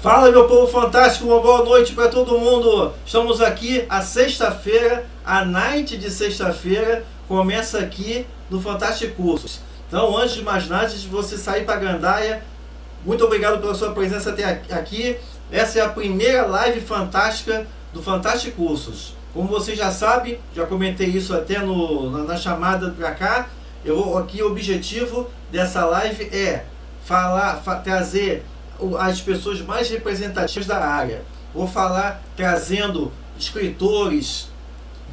Fala, meu povo fantástico, uma boa noite para todo mundo. Estamos aqui a sexta-feira, a night de sexta-feira começa aqui no Fantástico Cursos. Então, antes de mais nada, antes de você sair para a gandaia, muito obrigado pela sua presença até aqui. Essa é a primeira live fantástica do Fantástico Cursos. Como você já sabe, já comentei isso até na chamada para cá. Aqui o objetivo dessa live é trazer as pessoas mais representativas da área. Vou falar trazendo escritores,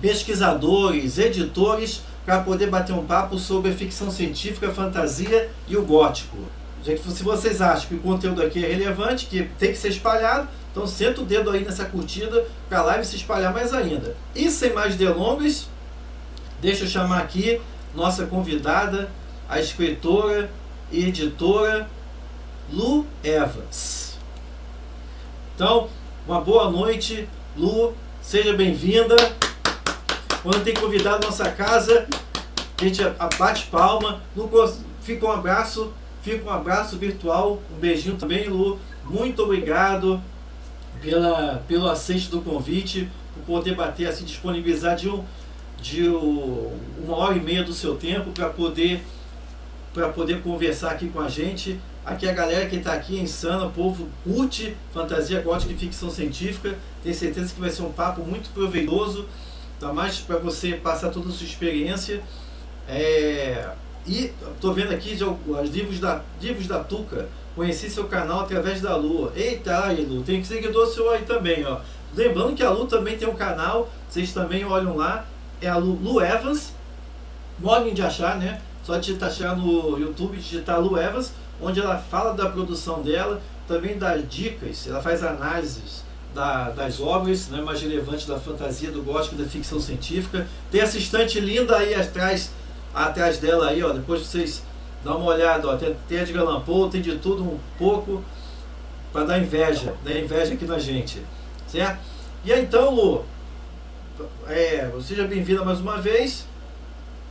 pesquisadores, editores, para poder bater um papo sobre a ficção científica, a fantasia e o gótico. Já que se vocês acham que o conteúdo aqui é relevante, que tem que ser espalhado, então senta o dedo aí nessa curtida para a live se espalhar mais ainda. E sem mais delongas, deixa eu chamar aqui nossa convidada, a escritora e editora Lu Evans. Então, uma boa noite, Lu, seja bem-vinda. Quando tem convidado na nossa casa, a gente bate palma, fica um abraço virtual, um beijinho também, Lu. Muito obrigado pelo aceite do convite, por poder bater, assim, disponibilizar de 1h30 do seu tempo para poder conversar aqui com a gente. Aqui a galera que está aqui é insana, o povo curte fantasia gótica e ficção científica. Tenho certeza que vai ser um papo muito proveitoso, ainda mais para você passar toda a sua experiência. E estou vendo aqui os livros da Tuca. Conheci seu canal através da Lu. Eita, aí, Lu, tem seguidor seu aí também, ó. Lembrando que a Lu também tem um canal, vocês também olham lá. É a Lu Evans, modo de achar, né? Só digitar no YouTube, digitar Lu Evans, onde ela fala da produção dela, também dá dicas, ela faz análises das obras, né, mais relevantes da fantasia, do gótico e da ficção científica. Tem essa estante linda aí atrás dela aí, ó, depois vocês dão uma olhada, ó, tem Edgar Allan Poe, tem de tudo um pouco para dar inveja, né, inveja aqui na gente, certo? E aí, então, Lu, seja bem-vinda mais uma vez.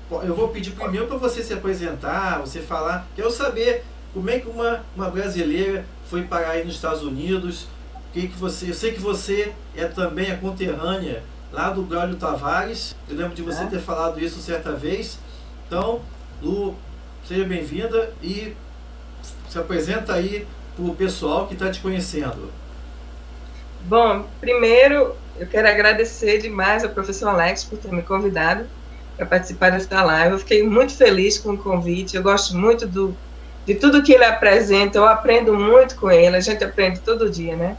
Eu vou pedir primeiro para você se apresentar, você falar. Quero saber como é que uma brasileira foi parar aí nos Estados Unidos. Eu sei que você é também a conterrânea lá do Braulio Tavares. Eu lembro de você ter falado isso certa vez. Então, Lu, seja bem-vinda e se apresenta aí para o pessoal que está te conhecendo. Bom, primeiro eu quero agradecer demais ao professor Alex por ter me convidado para participar dessa live. Eu fiquei muito feliz com o convite. Eu gosto muito de tudo que ele apresenta. Eu aprendo muito com ele. A gente aprende todo dia, né?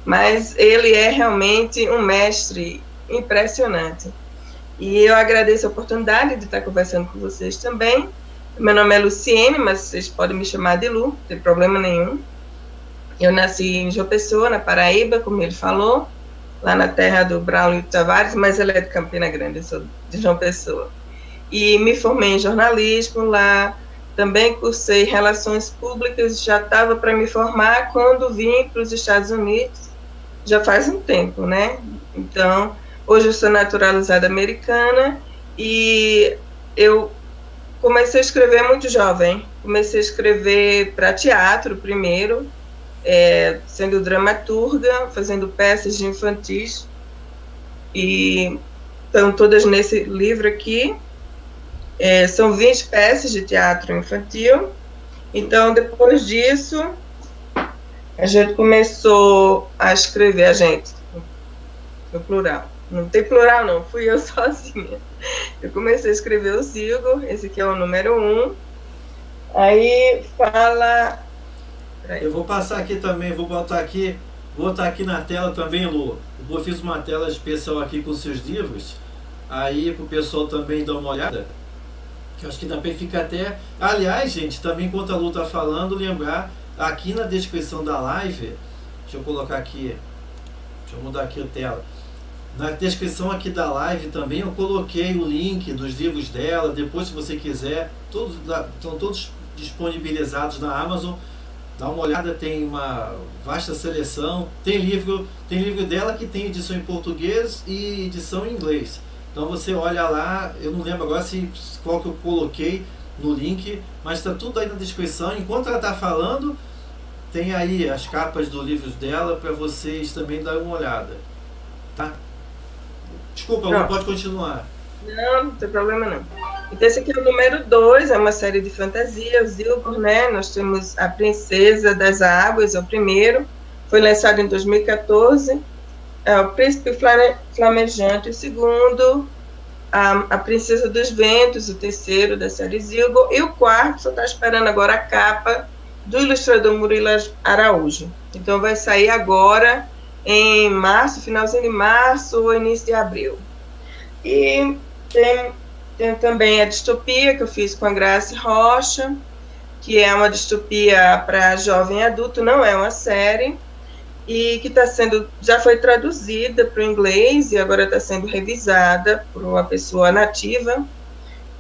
Mas ele é realmente um mestre impressionante. E eu agradeço a oportunidade de estar conversando com vocês também. Meu nome é Luciene, mas vocês podem me chamar de Lu, não tem problema nenhum. Eu nasci em João Pessoa, na Paraíba, como ele falou, lá na terra do Braulio Tavares, mas ela é de Campina Grande, eu sou de João Pessoa. E me formei em jornalismo lá, também cursei relações públicas, já estava para me formar quando vim para os Estados Unidos, já faz um tempo, né? Então, hoje eu sou naturalizada americana e eu comecei a escrever muito jovem. Comecei a escrever para teatro primeiro, sendo dramaturga, fazendo peças de infantis, e estão todas nesse livro aqui. São 20 peças de teatro infantil. Então, depois disso, a gente começou a escrever, no plural. Não tem plural não, fui eu sozinha. Eu comecei a escrever o Zilgo, esse aqui é o número 1. Aí fala... Eu vou passar aqui também, vou botar aqui na tela também, Lu. Eu fiz uma tela especial aqui com seus livros, aí pro pessoal também dar uma olhada, que eu acho que também fica até... Aliás, gente, também enquanto a Lu tá falando, lembrar, aqui na descrição da live, deixa eu colocar aqui, deixa eu mudar aqui a tela, na descrição aqui da live também eu coloquei o link dos livros dela, depois se você quiser, estão todos disponibilizados na Amazon. Dá uma olhada, tem uma vasta seleção. Tem livro dela que tem edição em português e edição em inglês. Então você olha lá, eu não lembro agora qual que eu coloquei no link, mas está tudo aí na descrição. Enquanto ela está falando, tem aí as capas dos livros dela para vocês também darem uma olhada, tá? Desculpa, não pode continuar. Não tem problema não. Então esse aqui é o número 2, é uma série de fantasia, Zilgur, né? Nós temos A Princesa das Águas, é o primeiro, foi lançado em 2014, é o Príncipe Flamejante, o segundo, a Princesa dos Ventos, o terceiro da série Zilgur, e o quarto, só está esperando agora a capa do ilustrador Murilo Araújo. Então vai sair agora em março, finalzinho de março ou início de abril. E tem também a distopia que eu fiz com a Grace Rocha, que é uma distopia para jovem e adulto, não é uma série, e que já foi traduzida para o inglês e agora está sendo revisada por uma pessoa nativa.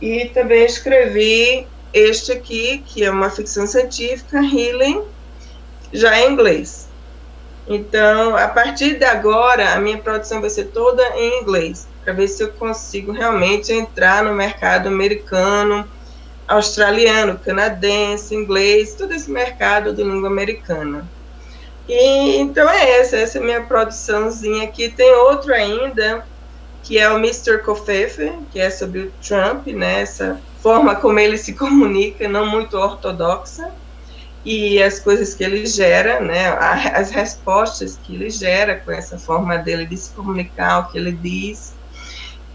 E também escrevi este aqui, que é uma ficção científica, Healing, já em inglês. Então, a partir de agora, a minha produção vai ser toda em inglês, para ver se eu consigo realmente entrar no mercado americano, australiano, canadense, inglês, todo esse mercado de língua americana. E então essa é a minha produçãozinha aqui. Tem outro ainda, que é o Mr. Covfefe, que é sobre o Trump, né, essa forma como ele se comunica, não muito ortodoxa, e as coisas que ele gera, né, as respostas que ele gera com essa forma dele de se comunicar, o que ele diz,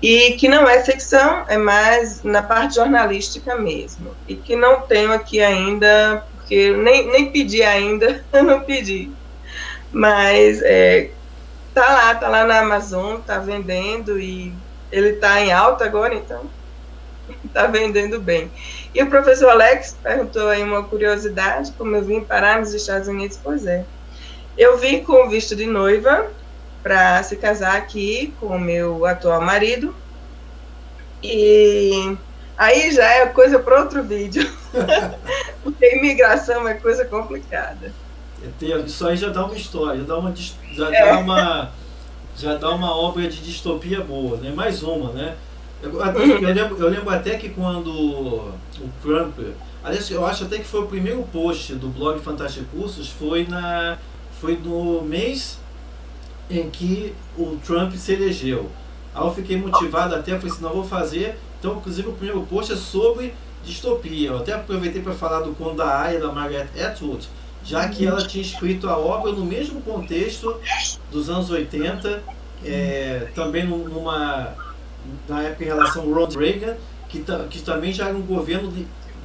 e que não é ficção, é mais na parte jornalística mesmo, e que não tenho aqui ainda, porque nem pedi ainda, eu não pedi, mas tá lá na Amazon, tá vendendo, e ele tá em alta agora, então tá vendendo bem. E o professor Alex perguntou aí uma curiosidade, como eu vim parar nos Estados Unidos. Pois é, eu vim com visto de noiva para se casar aqui com o meu atual marido, e aí já é coisa para outro vídeo, porque imigração é coisa complicada. Isso aí já dá uma história, já dá uma obra de distopia boa, né? Mais uma, né? Eu lembro até que quando o Trump, aliás, eu acho até que foi o primeiro post do blog Fantástico Cursos, foi no mês em que o Trump se elegeu. Aí eu fiquei motivado até, falei assim, não, vou fazer. Então, inclusive, o primeiro post é sobre distopia. Eu até aproveitei para falar do Conto da Aia, da Margaret Atwood, já que ela tinha escrito a obra no mesmo contexto dos anos 80, também na época em relação ao Ronald Reagan, que também já era um governo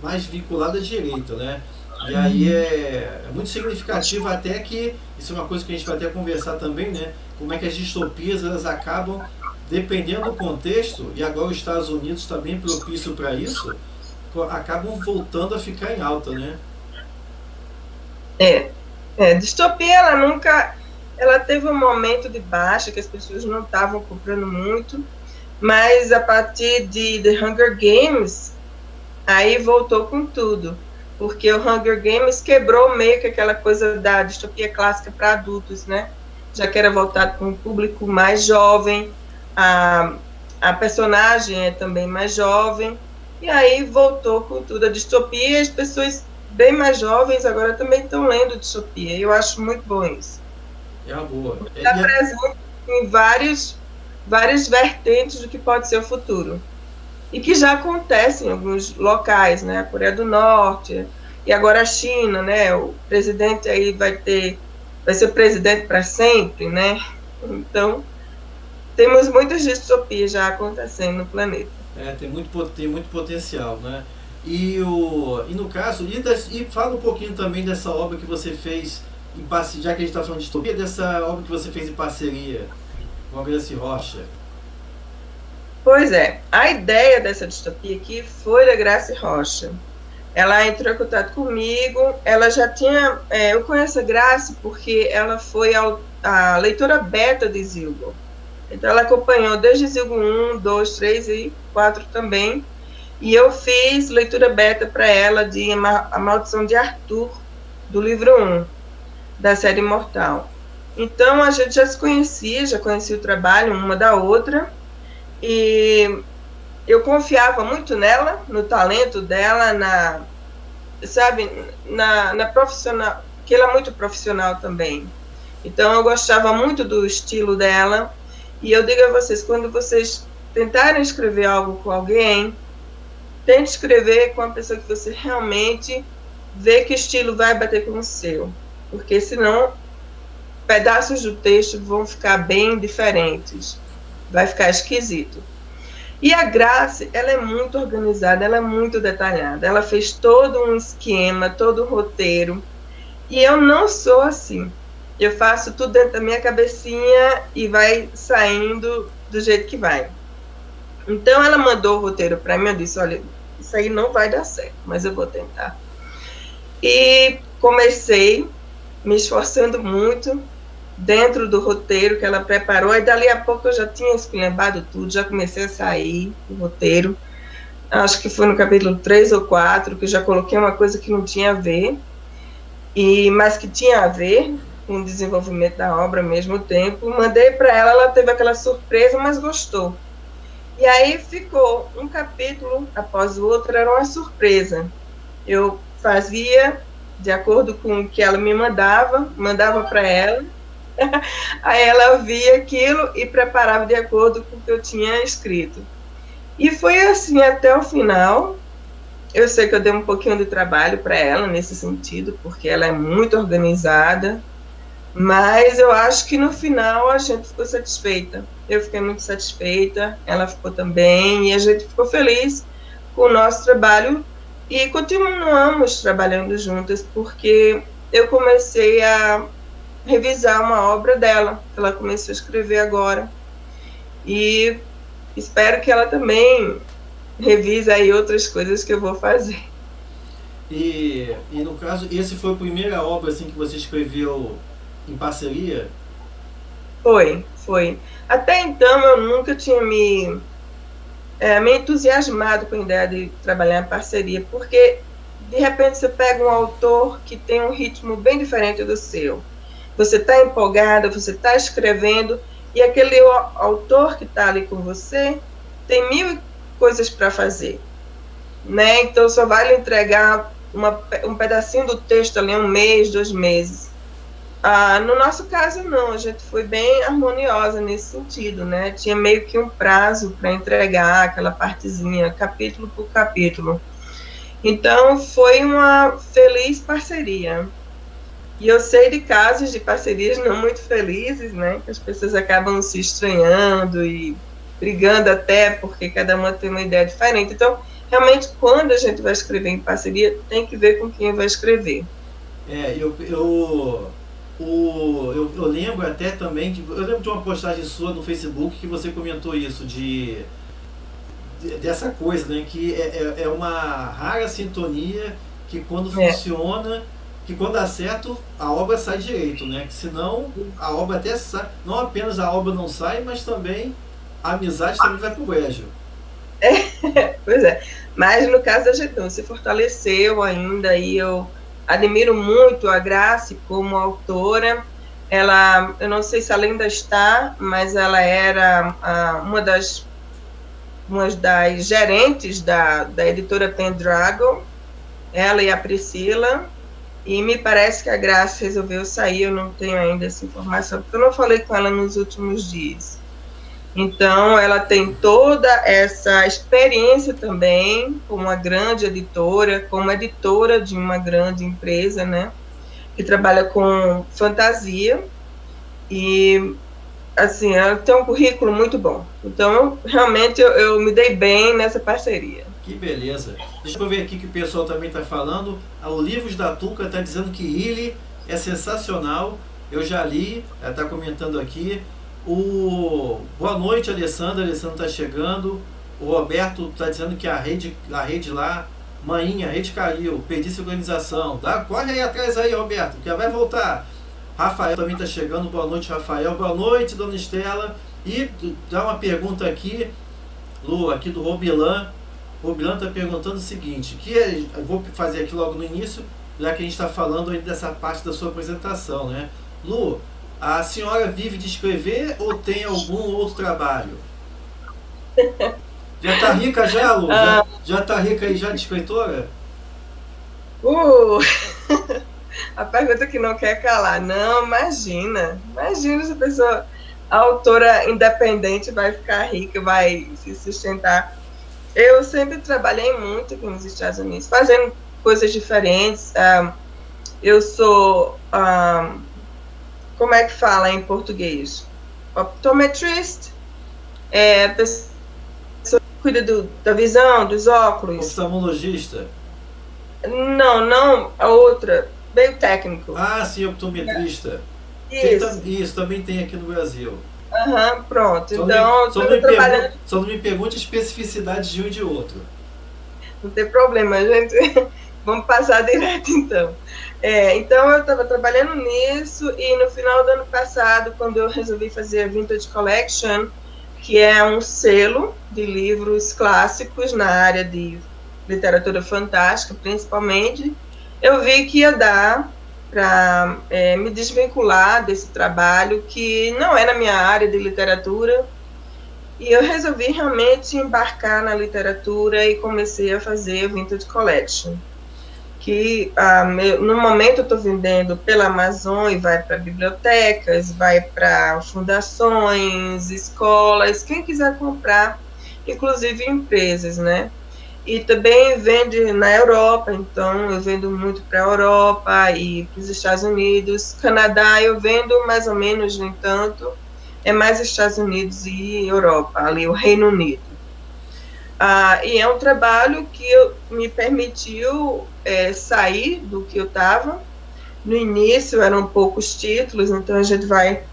mais vinculado à direita, né? E aí é muito significativo até que, isso é uma coisa que a gente vai até conversar também, né? Como é que as distopias, elas acabam, dependendo do contexto, e agora os Estados Unidos está bem propício para isso, acabam voltando a ficar em alta, né? Distopia, ela teve um momento de baixa, que as pessoas não estavam comprando muito, mas a partir de The Hunger Games, aí voltou com tudo, porque o Hunger Games quebrou meio que aquela coisa da distopia clássica para adultos, né? Já que era voltado para um público mais jovem, a personagem é também mais jovem, e aí voltou com tudo a distopia, e as pessoas bem mais jovens agora também estão lendo distopia, e eu acho muito bom isso. É uma boa. Está presente em várias vertentes do que pode ser o futuro. E que já acontece em alguns locais, né? A Coreia do Norte, e agora a China, né? O presidente aí vai ser presidente para sempre, né? Então, temos muitas distopias já acontecendo no planeta. Tem muito potencial, né? E no caso, e fala um pouquinho também dessa obra que você fez, já que a gente está falando de distopia, dessa obra que você fez em parceria com a Grace Rocha. Pois é, a ideia dessa distopia aqui foi da Grace Rocha. Ela entrou em contato comigo, ela já tinha... eu conheço a Grace porque ela foi a leitora beta de Zilgur. Então ela acompanhou desde Zilgur 1, 2, 3 e 4 também. E eu fiz leitura beta para ela de A Maldição de Arthur, do livro 1, da série Imortal. Então a gente já se conhecia, já conhecia o trabalho uma da outra, e eu confiava muito nela, no talento dela, na profissional, porque ela é muito profissional também. Então, eu gostava muito do estilo dela. E eu digo a vocês, quando vocês tentarem escrever algo com alguém, tente escrever com a pessoa que você realmente vê que estilo vai bater com o seu. Porque senão, pedaços do texto vão ficar bem diferentes. Vai ficar esquisito. E a Grace, ela é muito organizada, ela é muito detalhada. Ela fez todo um esquema, todo um roteiro. E eu não sou assim. Eu faço tudo dentro da minha cabecinha e vai saindo do jeito que vai. Então, ela mandou o roteiro para mim, eu disse, olha, isso aí não vai dar certo, mas eu vou tentar. E comecei me esforçando muito dentro do roteiro que ela preparou, e dali a pouco eu já tinha esculhambado tudo, já comecei a sair do roteiro. Acho que foi no capítulo 3 ou 4, que eu já coloquei uma coisa que não tinha a ver, mas que tinha a ver com o desenvolvimento da obra ao mesmo tempo. Mandei para ela, ela teve aquela surpresa, mas gostou. E aí ficou um capítulo após o outro, era uma surpresa. Eu fazia de acordo com o que ela me mandava para ela, aí ela via aquilo e preparava de acordo com o que eu tinha escrito. E foi assim até o final. Eu sei que eu dei um pouquinho de trabalho para ela nesse sentido, porque ela é muito organizada, mas eu acho que no final a gente ficou satisfeita. Eu fiquei muito satisfeita, ela ficou também, e a gente ficou feliz com o nosso trabalho, e continuamos trabalhando juntas, porque eu comecei a revisar uma obra dela, que ela começou a escrever agora, e espero que ela também revise aí outras coisas que eu vou fazer. E no caso, esse foi a primeira obra assim, que você escreveu em parceria? Foi. Até então eu nunca tinha me entusiasmado com a ideia de trabalhar em parceria, porque de repente você pega um autor que tem um ritmo bem diferente do seu. Você está empolgada, você está escrevendo, e aquele autor que está ali com você tem 1000 coisas para fazer, né? Então só vai lhe entregar um pedacinho do texto ali, 1 mês, 2 meses. No nosso caso não, a gente foi bem harmoniosa nesse sentido, né? Tinha meio que um prazo para entregar aquela partezinha, capítulo por capítulo. Então foi uma feliz parceria. E eu sei de casos de parcerias não muito felizes, né? Que as pessoas acabam se estranhando e brigando até, porque cada uma tem uma ideia diferente. Então, realmente, quando a gente vai escrever em parceria, tem que ver com quem vai escrever. Eu lembro até também, eu lembro de uma postagem sua no Facebook que você comentou isso, dessa coisa, né? Que é uma rara sintonia, que quando funciona, que quando dá certo, a obra sai direito, né? Que senão a obra até sai, não apenas a obra não sai, mas também a amizade também vai pro brejo. Pois é. Mas no caso da gente não, se fortaleceu ainda, e eu admiro muito a Grace como autora. Ela, eu não sei se ela ainda está, mas ela era uma das gerentes da editora Pendragon, ela e a Priscila, e me parece que a Grace resolveu sair, eu não tenho ainda essa informação, porque eu não falei com ela nos últimos dias. Então, ela tem toda essa experiência também, como uma grande editora, como editora de uma grande empresa, né, que trabalha com fantasia, e, assim, ela tem um currículo muito bom. Então, realmente, eu me dei bem nessa parceria. Que beleza. Deixa eu ver aqui que o pessoal também está falando. O Livros da Tuca está dizendo que Illy é sensacional. Eu já li, ela está comentando aqui. Boa noite, Alessandra. Alessandra está chegando. O Roberto está dizendo que a rede lá, Mainha, a rede caiu, perdi essa organização. Corre aí atrás aí, Roberto, que vai voltar. Rafael também está chegando. Boa noite, Rafael. Boa noite, dona Estela. E dá uma pergunta aqui, Lu, aqui do Robilan. O Robilan está perguntando o seguinte, eu vou fazer aqui logo no início, já que a gente está falando aí dessa parte da sua apresentação, né? Lu, a senhora vive de escrever ou tem algum outro trabalho? Já está rica já, Lu? Já está rica aí já de escritora? A pergunta que não quer calar. Não, imagina se a pessoa, a autora independente vai ficar rica, vai se sustentar. Eu sempre trabalhei muito aqui nos Estados Unidos, fazendo coisas diferentes. Eu sou, como é que fala em português? Optometrist, pessoa que cuida da visão, dos óculos. Oftalmologista? Não, a outra, meio técnico. Ah, sim, optometrista. Isso também tem aqui no Brasil. Pronto. Então, só não me pergunte especificidades de um e de outro. Não tem problema, gente. Vamos passar direto, então. Então, eu estava trabalhando nisso e no final do ano passado, quando eu resolvi fazer a Vintage Collection, que é um selo de livros clássicos na área de literatura fantástica, principalmente, eu vi que ia dar para me desvincular desse trabalho que não é na minha área de literatura, e eu resolvi realmente embarcar na literatura e comecei a fazer a Vintage Collection, que no momento eu estou vendendo pela Amazon e vai para bibliotecas, vai para fundações, escolas, quem quiser comprar, inclusive empresas, né? E também vende na Europa, então eu vendo muito para a Europa e para os Estados Unidos. Canadá eu vendo mais ou menos, no entanto, é mais Estados Unidos e Europa, ali o Reino Unido. E é um trabalho que me permitiu sair do que eu estava. No início eram poucos títulos, então a gente vai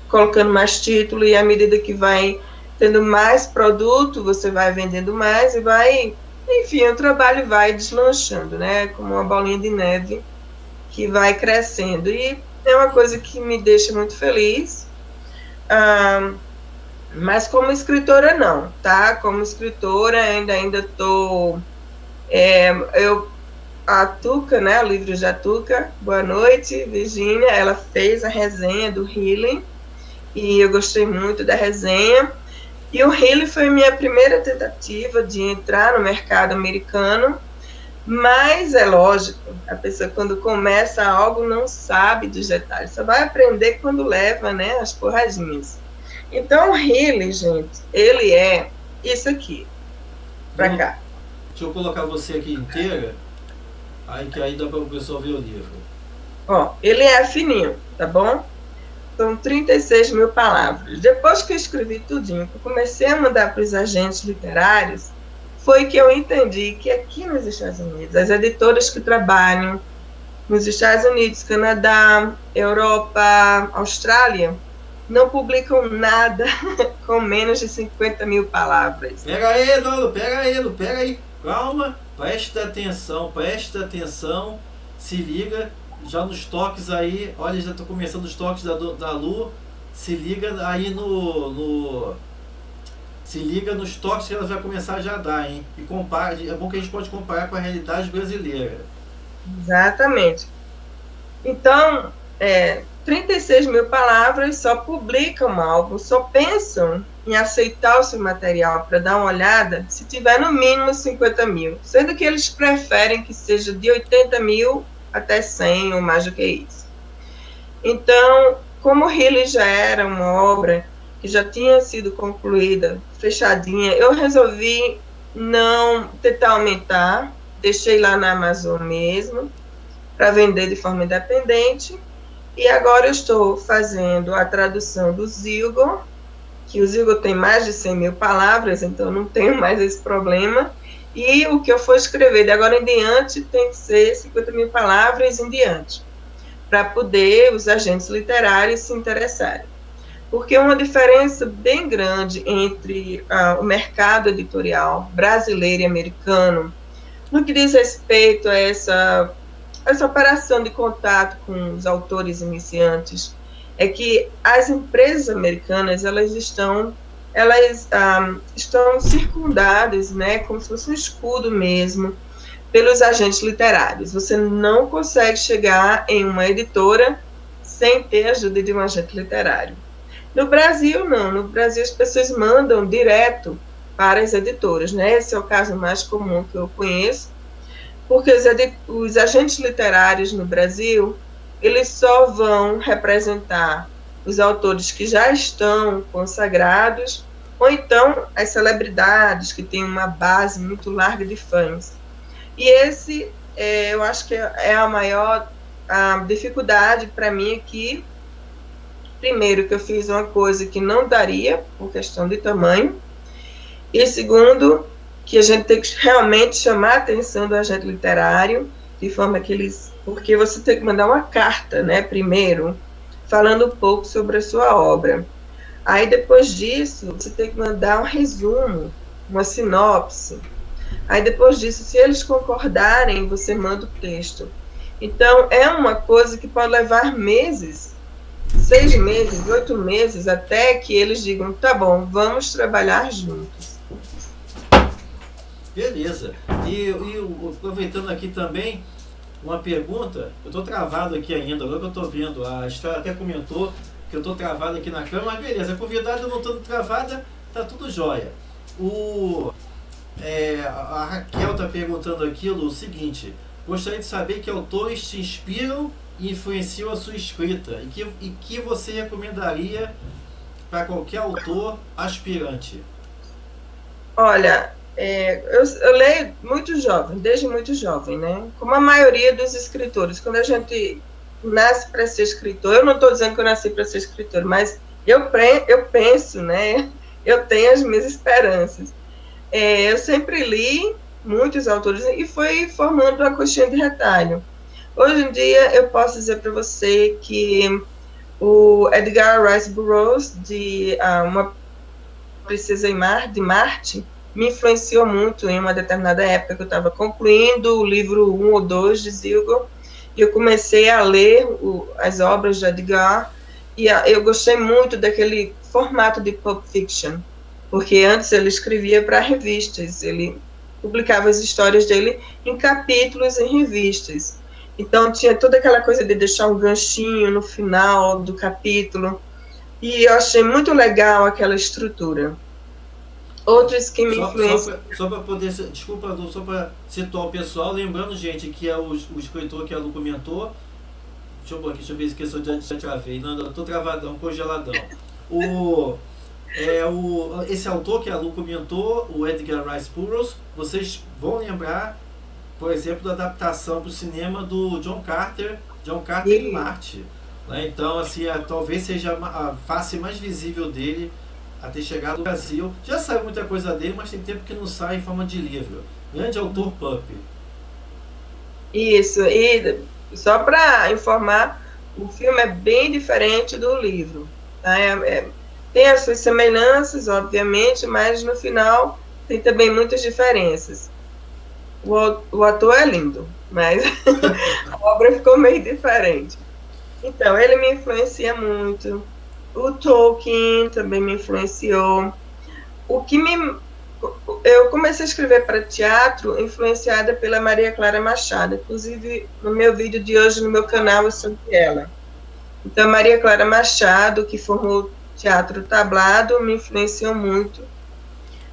colocando mais título e à medida que vai tendo mais produto, você vai vendendo mais e vai... Enfim, o trabalho vai deslanchando, né? Como uma bolinha de neve que vai crescendo. E é uma coisa que me deixa muito feliz. Mas como escritora, não, tá? Como escritora, ainda estou... a Tuca, né? O livro da Tuca, boa noite, Virgínia. Ela fez a resenha do Healing e eu gostei muito da resenha. E o Healy foi minha primeira tentativa de entrar no mercado americano, mas é lógico, a pessoa quando começa algo não sabe dos detalhes, só vai aprender quando leva, né, as porradinhas. Então o Healy, gente, ele é isso aqui, pra cá. Deixa eu colocar você aqui inteira, que aí dá para o pessoal ver o livro. Ó, ele é fininho, tá bom? São 36 mil palavras. Depois que eu escrevi tudinho, que eu comecei a mandar para os agentes literários, foi que eu entendi que aqui nos Estados Unidos, as editoras que trabalham nos Estados Unidos, Canadá, Europa, Austrália, não publicam nada com menos de 50 mil palavras. Pega aí, Dolo, pega aí. Calma, presta atenção, se liga. Já nos toques aí, olha, já estou começando os toques da Lu. Se liga aí se liga nos toques que ela vai começar já a dar, hein? E compara, é bom que a gente pode comparar com a realidade brasileira. Exatamente. Então, 36 mil palavras só publicam algo, só pensam em aceitar o seu material para dar uma olhada se tiver no mínimo 50 mil, sendo que eles preferem que seja de 80 mil até 100 ou mais do que isso. Então, como o Healy já era uma obra que já tinha sido concluída, fechadinha, eu resolvi não tentar aumentar, deixei lá na Amazon mesmo, para vender de forma independente, e agora eu estou fazendo a tradução do Zilgo, que o Zilgo tem mais de 100 mil palavras, então não tenho mais esse problema. E o que eu for escrever de agora em diante tem que ser 50 mil palavras em diante, para poder os agentes literários se interessarem. Porque é uma diferença bem grande entre o mercado editorial brasileiro e americano, no que diz respeito a essa operação de contato com os autores iniciantes, é que as empresas americanas, elas estão circundadas, né, como se fosse um escudo mesmo, pelos agentes literários. Você não consegue chegar em uma editora sem ter a ajuda de um agente literário. No Brasil, não. No Brasil, as pessoas mandam direto para as editoras, né? Esse é o caso mais comum que eu conheço, porque os agentes literários no Brasil, eles só vão representar os autores que já estão consagrados, ou então as celebridades que têm uma base muito larga de fãs. E esse, eu acho que é a maior dificuldade para mim aqui. Primeiro, que eu fiz uma coisa que não daria, por questão de tamanho, e segundo, que a gente tem que realmente chamar a atenção do agente literário, de forma que eles... Porque você tem que mandar uma carta, né, primeiro, falando um pouco sobre a sua obra. Aí, depois disso, você tem que mandar um resumo, uma sinopse. Aí, depois disso, se eles concordarem, você manda o texto. Então, é uma coisa que pode levar meses, 6 meses, 8 meses, até que eles digam, tá bom, vamos trabalhar juntos. Beleza. E aproveitando aqui também, uma pergunta, eu estou travado aqui ainda, agora que eu estou vendo, a Estela até comentou que eu estou travado aqui na câmera, mas beleza, a convidada não estando travada, tá tudo jóia. A Raquel está perguntando aquilo, o seguinte, gostaria de saber que autores te inspiram e influenciam a sua escrita, e que você recomendaria para qualquer autor aspirante? Olha, eu leio muito jovem, desde muito jovem, né? Como a maioria dos escritores. Quando a gente nasce para ser escritor, eu não estou dizendo que eu nasci para ser escritor, mas eu penso, né? Eu tenho as minhas esperanças. Eu sempre li muitos autores e fui formando uma coxinha de retalho. Hoje em dia, eu posso dizer para você que o Edgar Rice Burroughs, de Uma Princesa de Marte, me influenciou muito em uma determinada época que eu estava concluindo o livro 1 ou 2 de Zilgo, e eu comecei a ler as obras de Edgar, e eu gostei muito daquele formato de Pulp Fiction, porque antes ele escrevia para revistas, ele publicava as histórias dele em capítulos em revistas. Então tinha toda aquela coisa de deixar um ganchinho no final do capítulo, e eu achei muito legal aquela estrutura. Outros que me influenciam... Só para poder... Desculpa, só para situar o pessoal, lembrando, gente, que é o escritor que a Lu comentou. Deixa eu ver se eu já travei. Não, eu tô travadão, congeladão. Esse autor que a Lu comentou, o Edgar Rice Burroughs, vocês vão lembrar, por exemplo, da adaptação para o cinema do John Carter em Marte. Né? Então, assim, talvez seja a face mais visível dele a ter chegado no Brasil. Já saiu muita coisa dele, mas tem tempo que não sai em forma de livro. Grande autor Pulp. Isso, e só para informar, o filme é bem diferente do livro. Tá? Tem as suas semelhanças, obviamente, mas no final tem também muitas diferenças. O ator é lindo, mas a obra ficou meio diferente. Então, ele me influencia muito. O Tolkien também me influenciou. Eu comecei a escrever para teatro influenciada pela Maria Clara Machado. Inclusive, no meu vídeo de hoje, no meu canal, é sobre ela. Então, Maria Clara Machado, que formou teatro tablado, me influenciou muito.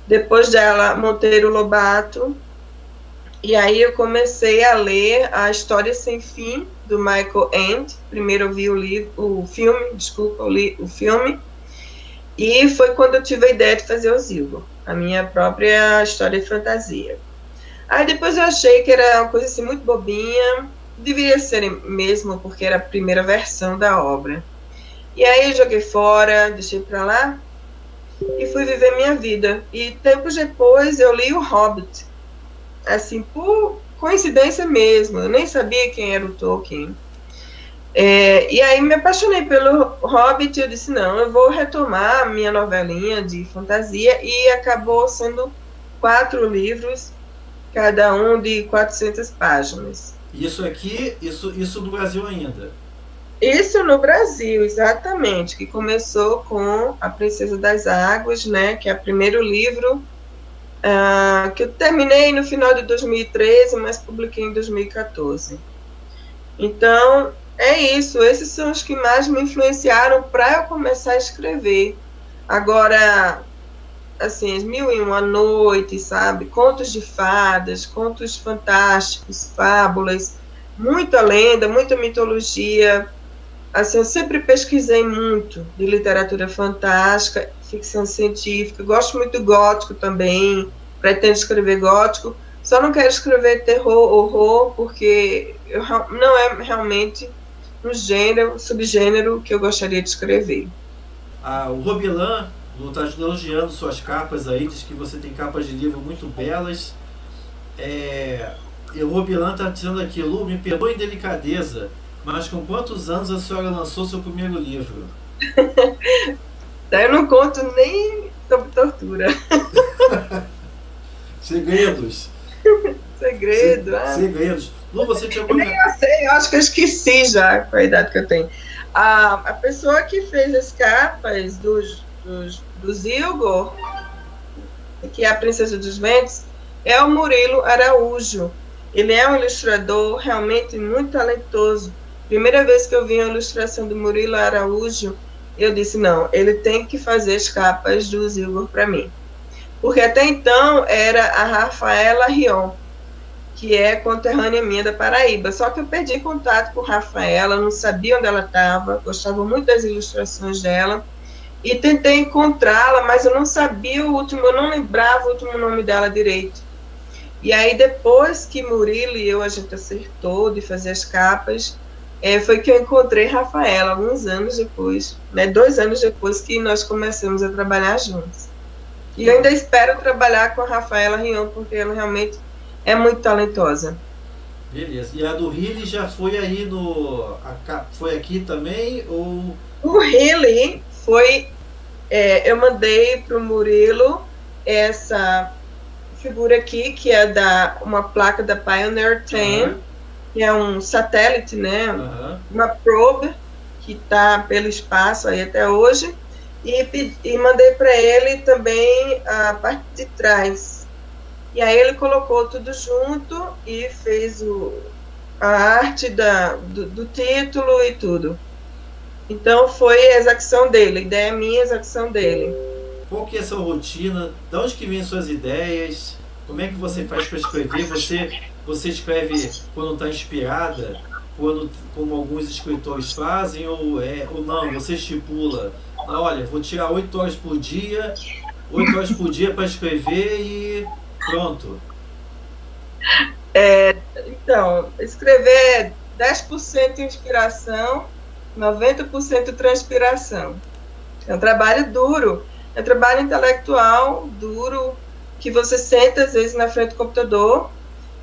Depois dela, Monteiro Lobato. E aí eu comecei a ler A História Sem Fim, do Michael Ende. Primeiro eu vi o filme. E foi quando eu tive a ideia de fazer o Zilgo, a minha própria história de fantasia. Aí depois eu achei que era uma coisa assim muito bobinha, deveria ser mesmo, porque era a primeira versão da obra. E aí eu joguei fora, deixei pra lá, e fui viver minha vida. E tempos depois eu li o Hobbit, assim, por coincidência mesmo, eu nem sabia quem era o Tolkien. E aí me apaixonei pelo Hobbit, eu disse, não, eu vou retomar a minha novelinha de fantasia, e acabou sendo 4 livros, cada um de 400 páginas. Isso aqui, isso no Brasil ainda? Isso no Brasil, exatamente, que começou com A Princesa das Águas, né, que é o primeiro livro, que eu terminei no final de 2013, mas publiquei em 2014. Então, é isso, esses são os que mais me influenciaram para eu começar a escrever. Agora, assim, As Mil e Uma Noites, sabe? Contos de fadas, contos fantásticos, fábulas, muita lenda, muita mitologia. Assim, eu sempre pesquisei muito de literatura fantástica, ficção científica, gosto muito do gótico também, pretendo escrever gótico, só não quero escrever terror, horror, porque não é realmente um gênero, subgênero que eu gostaria de escrever. O Robilan está elogiando suas capas aí, diz que você tem capas de livro muito belas. E o Robilan está dizendo aqui: Lu, me perdoe em delicadeza, mas com quantos anos a senhora lançou seu primeiro livro? Eu não conto nem sobre tortura. Segredos. Segredo. Segredos. Lu, você tinha alguma... Eu sei, eu acho que eu esqueci já com a idade que eu tenho. A pessoa que fez as capas do Zilgor, que é a Princesa dos Ventos, é o Murilo Araújo. Ele é um ilustrador realmente muito talentoso. Primeira vez que eu vi a ilustração do Murilo Araújo, eu disse, não, ele tem que fazer as capas do Zilgor para mim. Porque até então era a Rafaela Rion, que é conterrânea minha da Paraíba. Só que eu perdi contato com a Rafaela, não sabia onde ela estava, gostava muito das ilustrações dela, e tentei encontrá-la, mas eu não sabia o último, eu não lembrava o último nome dela direito. E aí, depois que Murilo e eu, a gente acertou de fazer as capas, foi que eu encontrei Rafaela, alguns anos depois, né, 2 anos depois que nós começamos a trabalhar juntos. E eu ainda espero trabalhar com a Rafaela Rion, porque ela realmente é muito talentosa. Beleza. E a do Riley já foi aí foi aqui também? Ou... O Riley foi... eu mandei para o Murilo essa figura aqui, que é uma placa da Pioneer 10, que é um satélite, né? Uma probe que está pelo espaço aí até hoje, e mandei para ele também a parte de trás. E aí ele colocou tudo junto e fez a arte do título e tudo. Então foi a execução dele, a ideia minha, a execução dele. Qual que é a sua rotina? De onde que vêm suas ideias? Como é que você faz para escrever? Você escreve quando está inspirada, como alguns escritores fazem, ou não? Você estipula, olha, vou tirar 8 horas por dia para escrever e pronto. Então, escrever é 10% inspiração, 90% transpiração. É um trabalho duro, é um trabalho intelectual duro, que você senta às vezes na frente do computador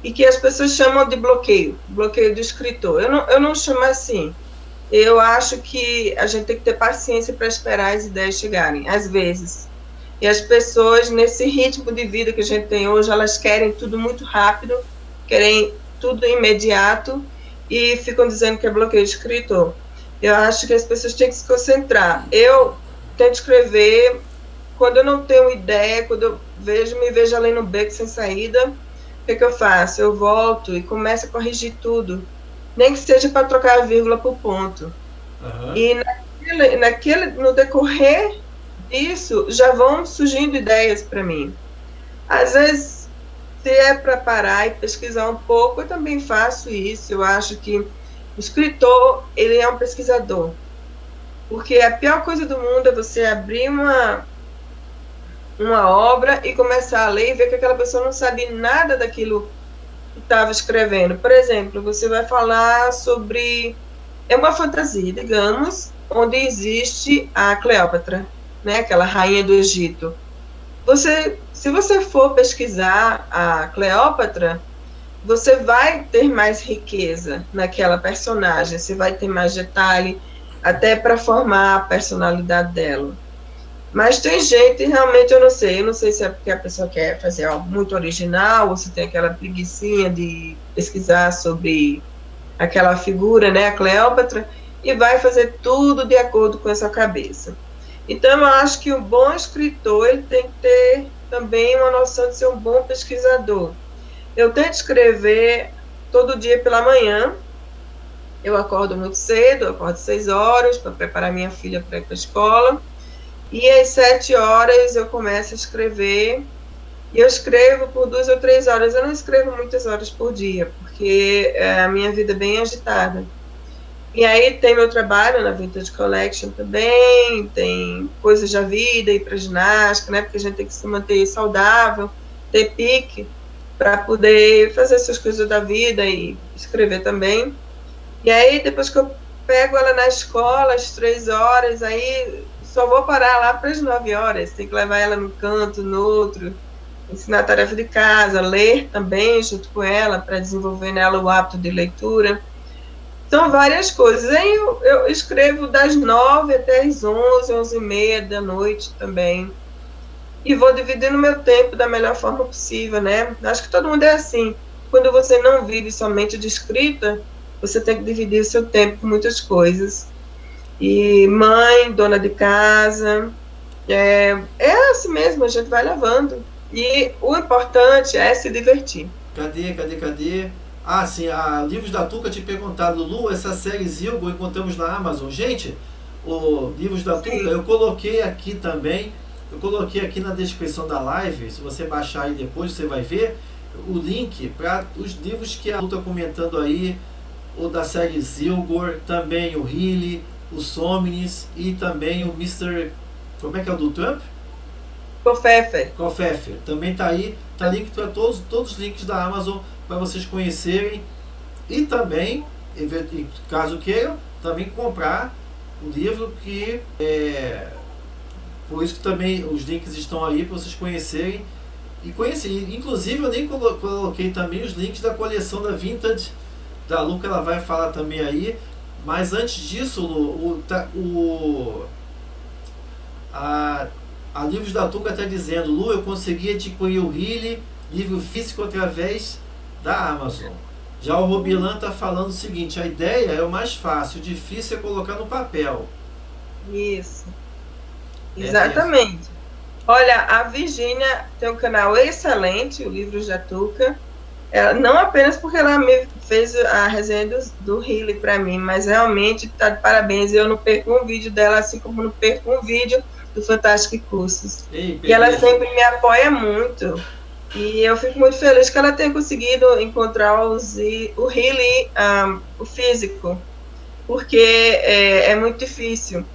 e que as pessoas chamam de bloqueio do escritor. Eu não chamo assim. Eu acho que a gente tem que ter paciência para esperar as ideias chegarem, às vezes. E as pessoas, nesse ritmo de vida que a gente tem hoje, elas querem tudo muito rápido, querem tudo imediato e ficam dizendo que é bloqueio de escritor. Eu acho que as pessoas têm que se concentrar. Eu tento escrever quando eu não tenho ideia, quando eu me vejo ali no beco sem saída. O que eu faço? Eu volto e começo a corrigir tudo, nem que seja para trocar a vírgula por ponto. E no decorrer disso, já vão surgindo ideias para mim. Às vezes, se é para parar e pesquisar um pouco, eu também faço isso. Eu acho que o escritor, ele é um pesquisador. Porque a pior coisa do mundo é você abrir uma obra e começar a ler e ver que aquela pessoa não sabe nada daquilo que estava escrevendo. Por exemplo, você vai falar sobre... É uma fantasia, digamos, onde existe a Cleópatra, né, aquela rainha do Egito. Se você for pesquisar a Cleópatra, você vai ter mais riqueza naquela personagem, você vai ter mais detalhe, até para formar a personalidade dela. Mas tem gente, realmente, eu não sei se é porque a pessoa quer fazer algo muito original, ou se tem aquela preguicinha de pesquisar sobre aquela figura, né, a Cleópatra, e vai fazer tudo de acordo com essa cabeça. Então, eu acho que o bom escritor, ele tem que ter também uma noção de ser um bom pesquisador. Eu tento escrever todo dia pela manhã. Eu acordo muito cedo, eu acordo 6 horas para preparar minha filha para ir para a escola. E às 7 horas eu começo a escrever. E eu escrevo por 2 ou 3 horas. Eu não escrevo muitas horas por dia, porque porque a minha vida é bem agitada. E aí tem meu trabalho na Vintage Collection também, tem coisas da vida, ir para ginástica, né? Porque a gente tem que se manter saudável, ter pique para poder fazer essas coisas da vida e escrever também. E aí, depois que eu pego ela na escola, às 3 horas, aí só vou parar lá para as 9 horas. Tem que levar ela num canto, no outro, ensinar a tarefa de casa, ler também junto com ela, para desenvolver nela o hábito de leitura. São várias coisas. Aí eu escrevo das 9 até as 11, 11h30 da noite também. E vou dividindo meu tempo da melhor forma possível, né? Acho que todo mundo é assim. Quando você não vive somente de escrita, você tem que dividir o seu tempo com muitas coisas. E mãe, dona de casa, é assim mesmo, a gente vai levando. E o importante é se divertir. Cadê? Ah, sim, Livros da Tuca te perguntado, Lu, essa série Zilgo encontramos na Amazon. Gente, o Livros da Tuca, eu coloquei aqui também, eu coloquei aqui na descrição da live, se você baixar aí depois, você vai ver o link para os livros que a Lu está comentando aí, o da série Zilgor, também o Healy, o Somnis e também o Mr. Como é que é o do Trump? Covfefe. Também tá aí, tá link para todos os links da Amazon para vocês conhecerem e também, caso queiram, também comprar o livro que por isso que também os links estão aí para vocês conhecerem e conhecer. Inclusive eu nem coloquei também os links da coleção da Vintage da Lu, que ela vai falar também aí, mas antes disso, Lu, a Livros da Tuca está dizendo, Lu, eu consegui adquirir o Healy, livro físico, através da Amazon. Já o Robilan está falando o seguinte, a ideia é o mais fácil, o difícil é colocar no papel. Isso. Exatamente. Olha, a Virgínia tem um canal excelente, o Livros da Tuca. Não apenas porque ela me fez a resenha do Healy para mim, mas realmente está de parabéns. Eu não perco um vídeo dela, assim como não perco um vídeo do Fantastic Cursos. E ela sempre me apoia muito. E eu fico muito feliz que ela tenha conseguido encontrar o Healy, o físico, porque é muito difícil.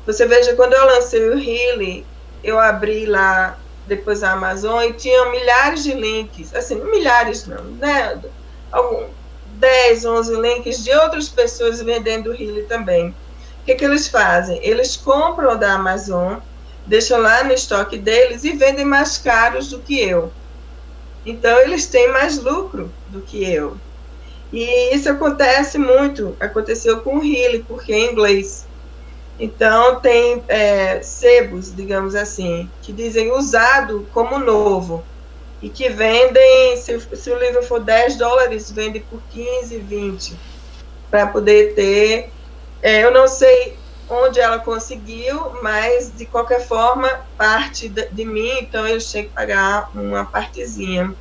Você veja, quando eu lancei o Healy, eu abri lá depois a Amazon e tinha milhares de links, assim, milhares não, né? 10, 11 links de outras pessoas vendendo o Healy também. O que eles fazem? Eles compram da Amazon, deixam lá no estoque deles e vendem mais caros do que eu. Então, eles têm mais lucro do que eu. E isso acontece muito, aconteceu com o Healy, porque é em inglês. Então, tem sebos, digamos assim, que dizem usado como novo, e que vendem, se o livro for $10, vende por 15, 20, para poder ter... eu não sei onde ela conseguiu, mas, de qualquer forma, parte de mim, então eles têm que pagar uma partezinha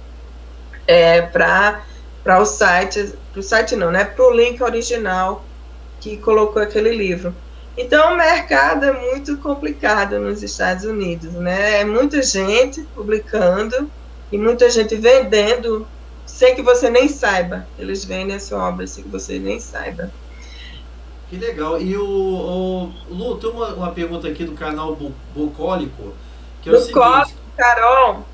para o site não, né? Para o link original que colocou aquele livro. Então, o mercado é muito complicado nos Estados Unidos, né? É muita gente publicando e muita gente vendendo sem que você nem saiba. Eles vendem a sua obra sem que você nem saiba. Que legal. E o Lu, tem uma pergunta aqui do canal Bucólico, que é o seguinte... Carol!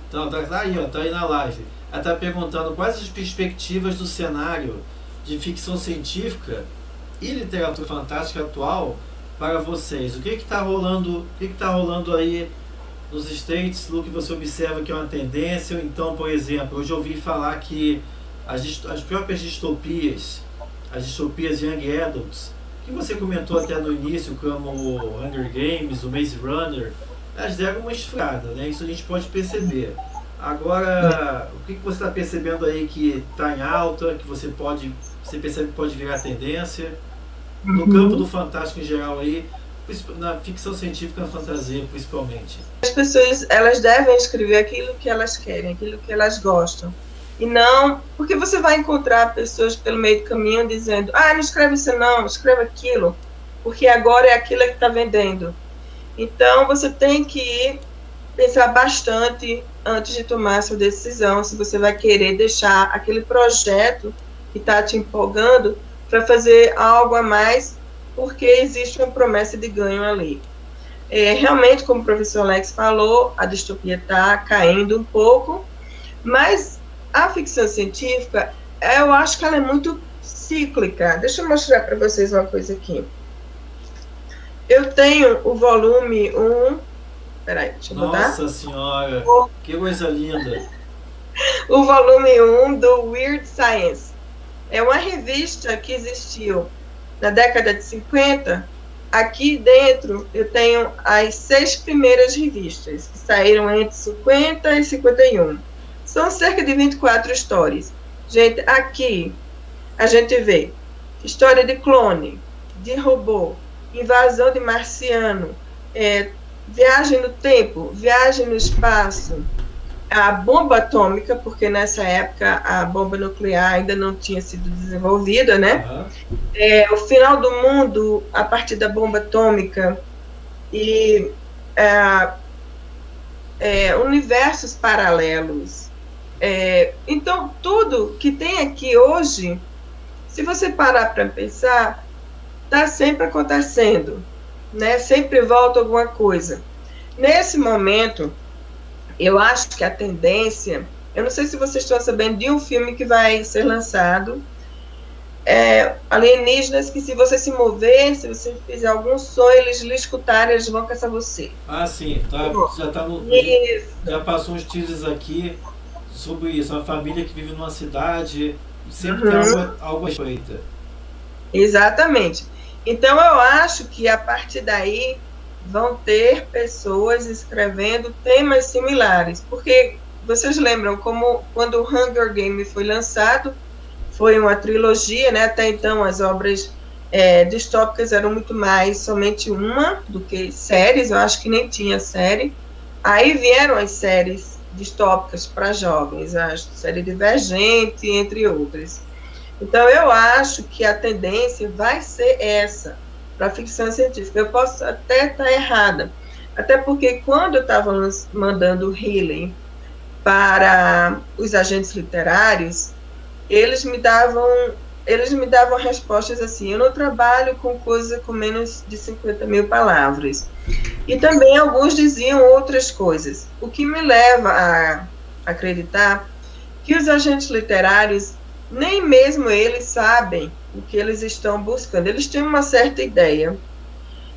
Então, tá aí, ó, tá aí na live. Ela está perguntando quais as perspectivas do cenário de ficção científica e literatura fantástica atual para vocês. O que está rolando? O que está rolando aí nos States, Lu, que você observa que é uma tendência? Ou então, por exemplo, hoje eu ouvi falar que as próprias distopias, as distopias Young Adults, que você comentou até no início, como o Hunger Games, o Maze Runner, elas deram uma esfriada, né? Isso a gente pode perceber. Agora, o que você está percebendo aí que está em alta, que você percebe que pode virar tendência? No campo do fantástico em geral aí, na ficção científica e na fantasia principalmente. As pessoas, elas devem escrever aquilo que elas querem, aquilo que elas gostam. E não, porque você vai encontrar pessoas pelo meio do caminho dizendo, não escreve isso não, escreve aquilo, porque agora é aquilo que está vendendo. Então, você tem que ir pensar bastante antes de tomar sua decisão, se você vai querer deixar aquele projeto que está te empolgando para fazer algo a mais, porque existe uma promessa de ganho ali. Realmente, como o professor Alex falou, a distopia está caindo um pouco, mas a ficção científica, eu acho que ela é muito cíclica. Deixa eu mostrar para vocês uma coisa aqui. Eu tenho o volume 1. Peraí, deixa eu botar. Nossa Senhora, que coisa linda. O volume 1 do Weird Science. É uma revista que existiu na década de 50. Aqui dentro eu tenho as 6 primeiras revistas, que saíram entre 50 e 51. São cerca de 24 histórias. Gente, aqui a gente vê história de clone, de robô, invasão de marciano, viagem no tempo, viagem no espaço, a bomba atômica, porque nessa época a bomba nuclear ainda não tinha sido desenvolvida, né? O final do mundo a partir da bomba atômica e universos paralelos. Então, tudo que tem aqui hoje, se você parar para pensar, está sempre acontecendo, né? Sempre volta alguma coisa. Nesse momento, eu acho que a tendência, eu não sei se vocês estão sabendo de um filme que vai ser lançado, alienígenas que, se você se mover, se você fizer algum sonho, eles lhe escutarem, eles vão caçar você. Ah, sim, já passou uns teasers aqui sobre isso, uma família que vive numa cidade, sempre tem algo feita. Exatamente. Então, eu acho que a partir daí vão ter pessoas escrevendo temas similares, porque vocês lembram como quando o Hunger Games foi lançado, foi uma trilogia, né? Até então as obras distópicas eram muito mais somente uma do que séries, eu acho que nem tinha série. Aí vieram as séries distópicas para jovens, a série Divergente, entre outras. Então, eu acho que a tendência vai ser essa, para a ficção científica. Eu posso até estar errada, até porque quando eu estava mandando o Healy para os agentes literários, eles me davam respostas assim: eu não trabalho com coisa com menos de 50 mil palavras. E também alguns diziam outras coisas, o que me leva a acreditar que os agentes literários, nem mesmo eles sabem o que eles estão buscando. Eles têm uma certa ideia,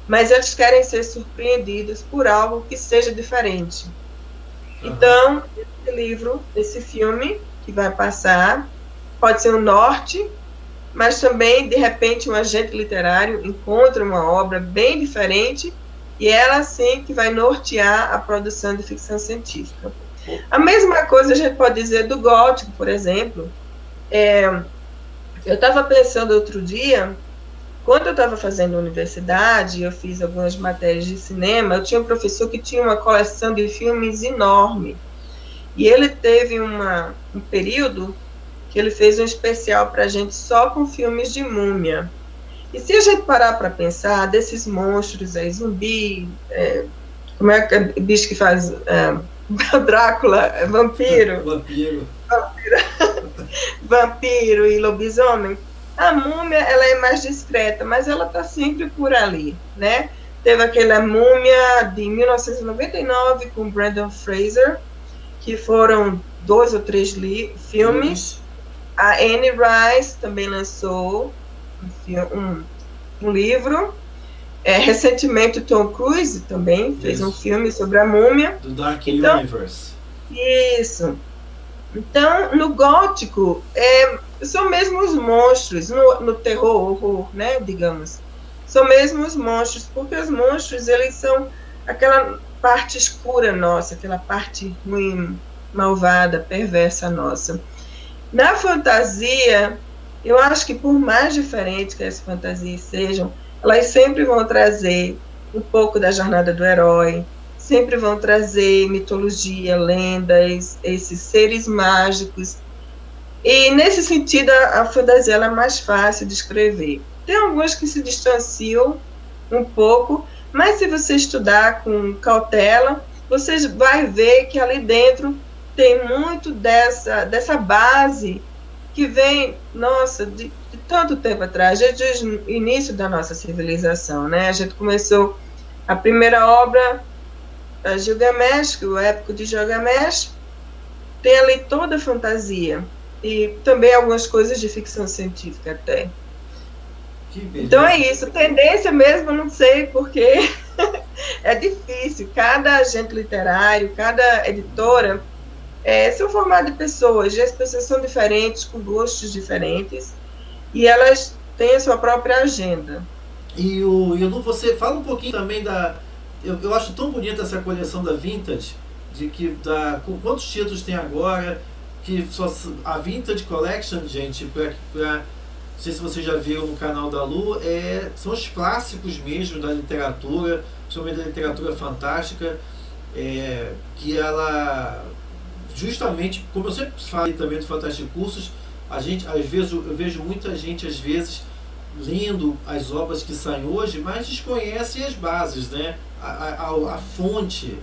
mas eles querem ser surpreendidos por algo que seja diferente. Então, esse livro, esse filme que vai passar, pode ser o norte, mas também, de repente, um agente literário encontra uma obra bem diferente e ela, sim, que vai nortear a produção de ficção científica. A mesma coisa a gente pode dizer do gótico, por exemplo. Eu estava pensando outro dia, quando eu estava fazendo universidade, eu fiz algumas matérias de cinema, eu tinha um professor que tinha uma coleção de filmes enorme, e ele teve um período que ele fez um especial para a gente só com filmes de múmia. E se a gente parar para pensar, desses monstros aí, zumbi, como é que é o bicho que faz Drácula, vampiro. Vampiro e lobisomem, a múmia, ela é mais discreta, mas ela está sempre por ali, né? Teve aquela múmia de 1999 com Brendan Fraser, que foram 2 ou 3 filmes. A Anne Rice também lançou um livro. Recentemente o Tom Cruise também fez um filme sobre a múmia. Do Dark Universe. Isso. Então, no gótico, são mesmo os monstros, no terror, horror, né, digamos, são mesmo os monstros, porque os monstros, eles são aquela parte escura nossa, aquela parte ruim, malvada, perversa nossa. Na fantasia, eu acho que por mais diferentes que as fantasias sejam, elas sempre vão trazer um pouco da jornada do herói, sempre vão trazer mitologia, lendas, esses seres mágicos. E, nesse sentido, a fantasia ela é mais fácil de escrever. Tem algumas que se distanciam um pouco, mas se você estudar com cautela, você vai ver que ali dentro tem muito dessa base que vem, nossa, de tanto tempo atrás, desde o início da nossa civilização, né? A gente começou a primeira obra, a Gilgamesh, o épico de Gilgamesh, tem ali toda a fantasia e também algumas coisas de ficção científica até. Então é isso, tendência mesmo, não sei porque é difícil, cada agente literário, cada editora são formadas de pessoas, e as pessoas são diferentes, com gostos diferentes, e elas têm a sua própria agenda. E Lu, você fala um pouquinho também da... Eu acho tão bonita essa coleção da Vintage, de que quantos títulos tem agora, que a Vintage Collection, gente, não sei se vocês já viram no canal da Lu, são os clássicos mesmo da literatura, principalmente da literatura fantástica, que ela, justamente, como eu sempre falei também do Fantástico Cursos, às vezes, eu vejo muita gente, às vezes, lendo as obras que saem hoje, mas desconhecem as bases, né? A fonte,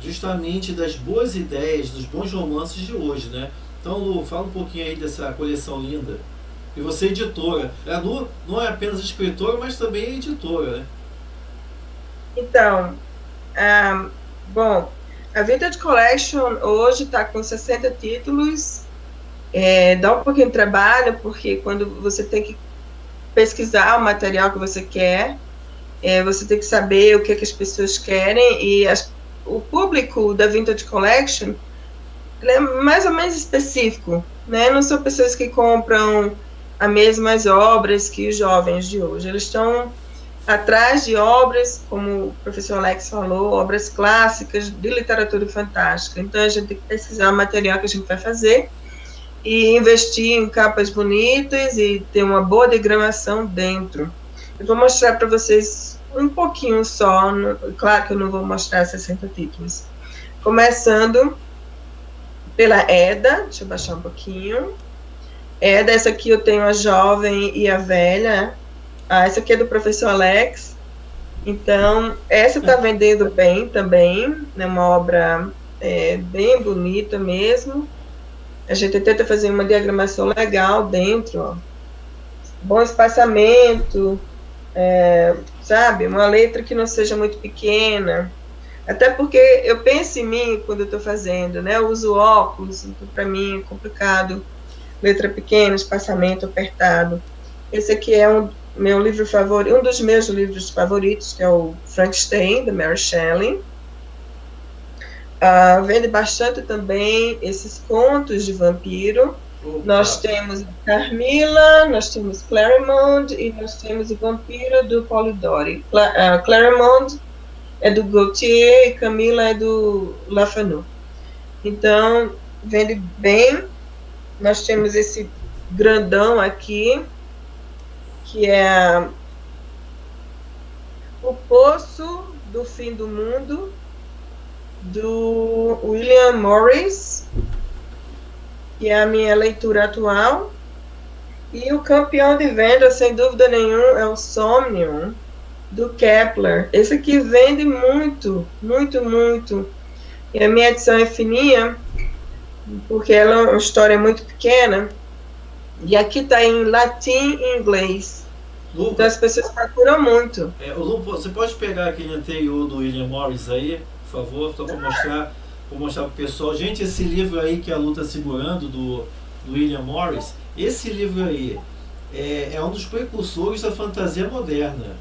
justamente, das boas ideias, dos bons romances de hoje, né? Então, Lu, fala um pouquinho aí dessa coleção linda. E você é editora. A Lu não é apenas escritora, mas também é editora, né? Então, bom, a Vintage Collection hoje está com 60 títulos. Dá um pouquinho de trabalho, porque quando você tem que pesquisar o material que você quer, você tem que saber o que as pessoas querem, e o público da Vintage Collection ele é mais ou menos específico, né? Não são pessoas que compram as mesmas obras que os jovens de hoje. Eles estão atrás de obras, como o professor Alex falou, obras clássicas de literatura fantástica. Então, a gente tem que pesquisar o material que a gente vai fazer e investir em capas bonitas e ter uma boa diagramação dentro. Eu vou mostrar para vocês um pouquinho só, claro que eu não vou mostrar 60 títulos. Começando pela Eda, deixa eu baixar um pouquinho. Eda, essa aqui eu tenho a jovem e a velha. Essa aqui é do professor Alex. Então, essa está vendendo bem também, né? Uma obra bem bonita mesmo. A gente tenta fazer uma diagramação legal dentro, ó. Bom espaçamento, sabe? Uma letra que não seja muito pequena. Até porque eu penso em mim quando eu estou fazendo, né? Eu uso óculos, então para mim é complicado. Letra pequena, espaçamento apertado. Esse aqui é um dos meus livros favoritos, que é o Frankenstein, da Mary Shelley. Vende bastante também esses contos de vampiro. Opa. Nós temos Carmilla, nós temos Clarimond e nós temos o Vampiro do Polidori. Clarimond é do Gautier e Camilla é do Lafanu. Então, vende bem. Nós temos esse grandão aqui, que é O Poço do Fim do Mundo, do William Morris, que é a minha leitura atual. E o campeão de venda, sem dúvida nenhuma, é o Somnium, do Kepler. Esse aqui vende muito, muito, muito. E a minha edição é fininha, porque ela é uma história muito pequena. E aqui está em latim e inglês. Lu, então as pessoas procuram muito. Lu, você pode pegar aquele anterior do William Morris aí, por favor, só para mostrar para o pessoal. Gente, esse livro aí que a Lu está segurando, do William Morris, esse livro aí é um dos precursores da fantasia moderna.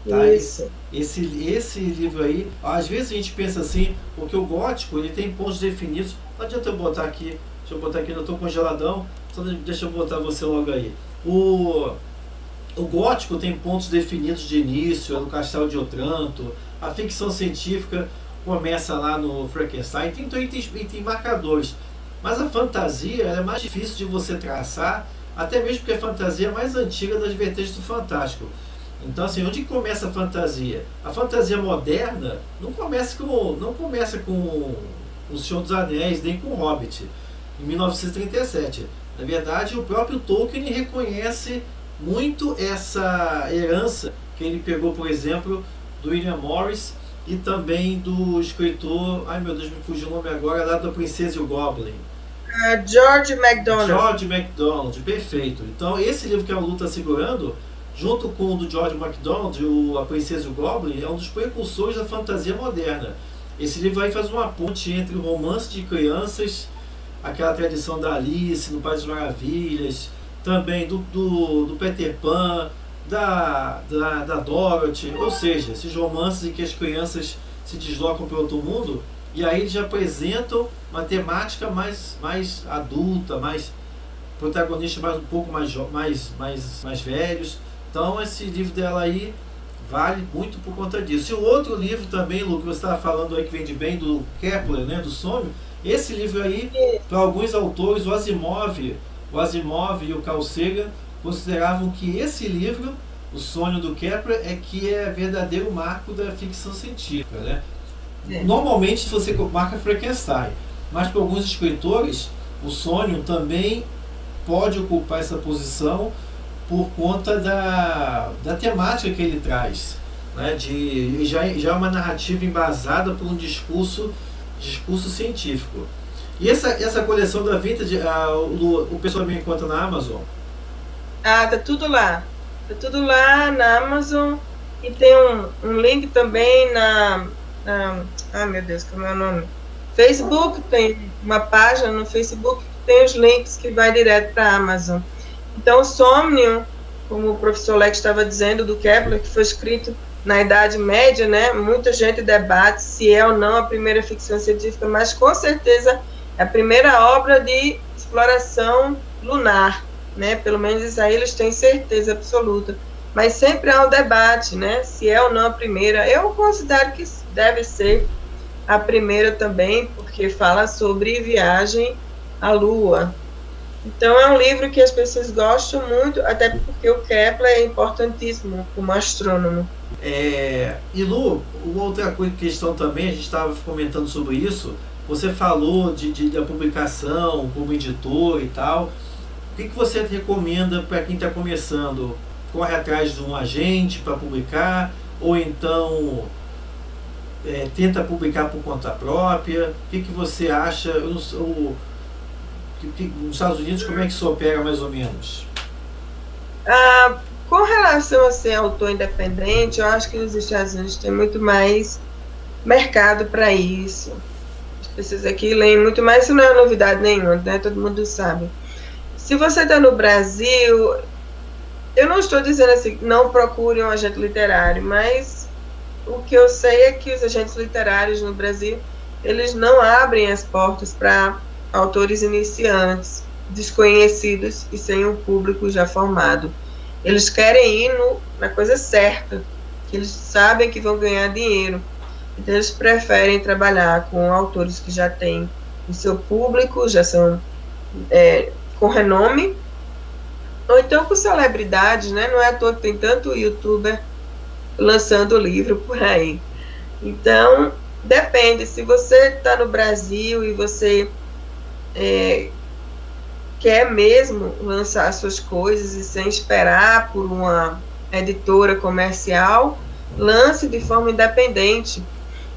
Tá? Isso. Esse livro aí, às vezes a gente pensa assim, porque o gótico ele tem pontos definidos. Não adianta eu botar aqui, deixa eu botar aqui, eu estou congeladão, só deixa eu botar você logo aí. O gótico tem pontos definidos de início, é no Castelo de Otranto. A ficção científica começa lá no Frankenstein, tem marcadores. Mas a fantasia é mais difícil de você traçar, até mesmo porque a fantasia é mais antiga das vertentes do fantástico. Então, assim, onde começa a fantasia? A fantasia moderna não começa com O Senhor dos Anéis, nem com O Hobbit, em 1937. Na verdade, o próprio Tolkien reconhece muito essa herança que ele pegou, por exemplo, do William Morris e também do escritor, ai meu Deus, me fugiu o nome agora, lá da Princesa e o Goblin. George MacDonald. George MacDonald, perfeito. Então esse livro que a Lu está segurando, junto com o do George MacDonald, A Princesa e o Goblin, é um dos precursores da fantasia moderna. Esse livro aí faz uma ponte entre o romance de crianças, aquela tradição da Alice no País das Maravilhas, também do Peter Pan, da Dorothy, ou seja, esses romances em que as crianças se deslocam para outro mundo, e aí eles já apresentam uma temática mais adulta, mais protagonistas um pouco mais velhos. Então esse livro dela aí vale muito por conta disso. E o outro livro também, Lu, que você estava falando aí, que vende bem, do Kepler, né, do Sonho, esse livro aí, para alguns autores, o Asimov e o Carl Sagan consideravam que esse livro, O Sonho do Kepler, que é verdadeiro marco da ficção científica, né? Normalmente você marca Frankenstein, mas para alguns escritores o Sonho também pode ocupar essa posição por conta da temática que ele traz, né? Já é uma narrativa embasada por um discurso científico. E essa coleção da Vintage, o pessoal me encontra na Amazon? Tá tudo lá. Tá tudo lá na Amazon. E tem um link também ai meu Deus, como é o nome? Facebook, tem uma página no Facebook que tem os links que vai direto para a Amazon. Então, o Somnium, como o professor Lex estava dizendo, do Kepler, que foi escrito na Idade Média, né? Muita gente debate se é ou não a primeira ficção científica, mas com certeza é a primeira obra de exploração lunar, né? Pelo menos isso aí eles têm certeza absoluta. Mas sempre há um debate, né? Se é ou não a primeira. Eu considero que deve ser a primeira também, porque fala sobre viagem à Lua. Então é um livro que as pessoas gostam muito, até porque o Kepler é importantíssimo como astrônomo. E Lu, uma outra questão também, a gente estava comentando sobre isso, você falou da publicação como editor e tal. O que você recomenda para quem está começando? Corre atrás de um agente para publicar, ou então tenta publicar por conta própria? O que você acha? Eu não sei, nos Estados Unidos, como é que isso opera mais ou menos? Com relação a ser autor independente, eu acho que nos Estados Unidos tem muito mais mercado para isso. As pessoas aqui leem muito mais, isso não é novidade nenhuma, né? Todo mundo sabe. Se você está no Brasil, eu não estou dizendo assim, não procure um agente literário, mas o que eu sei é que os agentes literários no Brasil, eles não abrem as portas para autores iniciantes, desconhecidos e sem um público já formado. Eles querem ir na coisa certa, que eles sabem que vão ganhar dinheiro. Então eles preferem trabalhar com autores que já têm o seu público, já são com renome, ou então com celebridades, né? Não é à toa que tem tanto youtuber lançando livro por aí. Então, depende. Se você está no Brasil e você quer mesmo lançar suas coisas e sem esperar por uma editora comercial, lance de forma independente,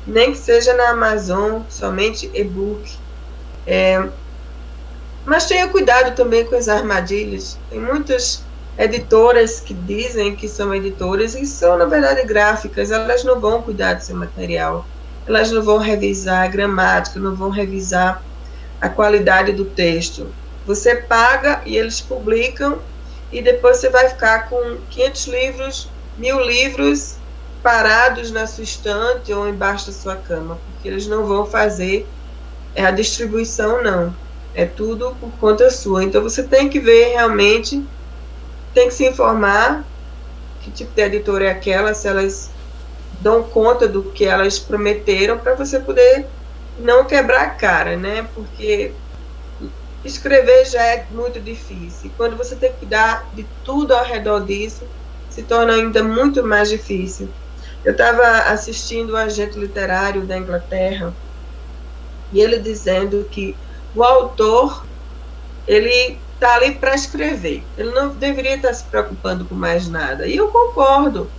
nem que seja na Amazon, somente e-book. Mas tenha cuidado também com as armadilhas. Tem muitas editoras que dizem que são editoras e são, na verdade, gráficas. Elas não vão cuidar do seu material, elas não vão revisar a gramática, não vão revisar a qualidade do texto. Você paga e eles publicam, e depois você vai ficar com 500 livros, 1000 livros parados na sua estante ou embaixo da sua cama, porque eles não vão fazer a distribuição, não. É tudo por conta sua. Então você tem que ver realmente, tem que se informar que tipo de editora é aquela, se elas dão conta do que elas prometeram, para você poder não quebrar a cara, né? Porque escrever já é muito difícil. E quando você tem que cuidar de tudo ao redor disso, se torna ainda muito mais difícil. Eu estava assistindo um agente literário da Inglaterra, e ele dizendo que o autor, ele está ali para escrever. Ele não deveria estar se preocupando com mais nada. E eu concordo.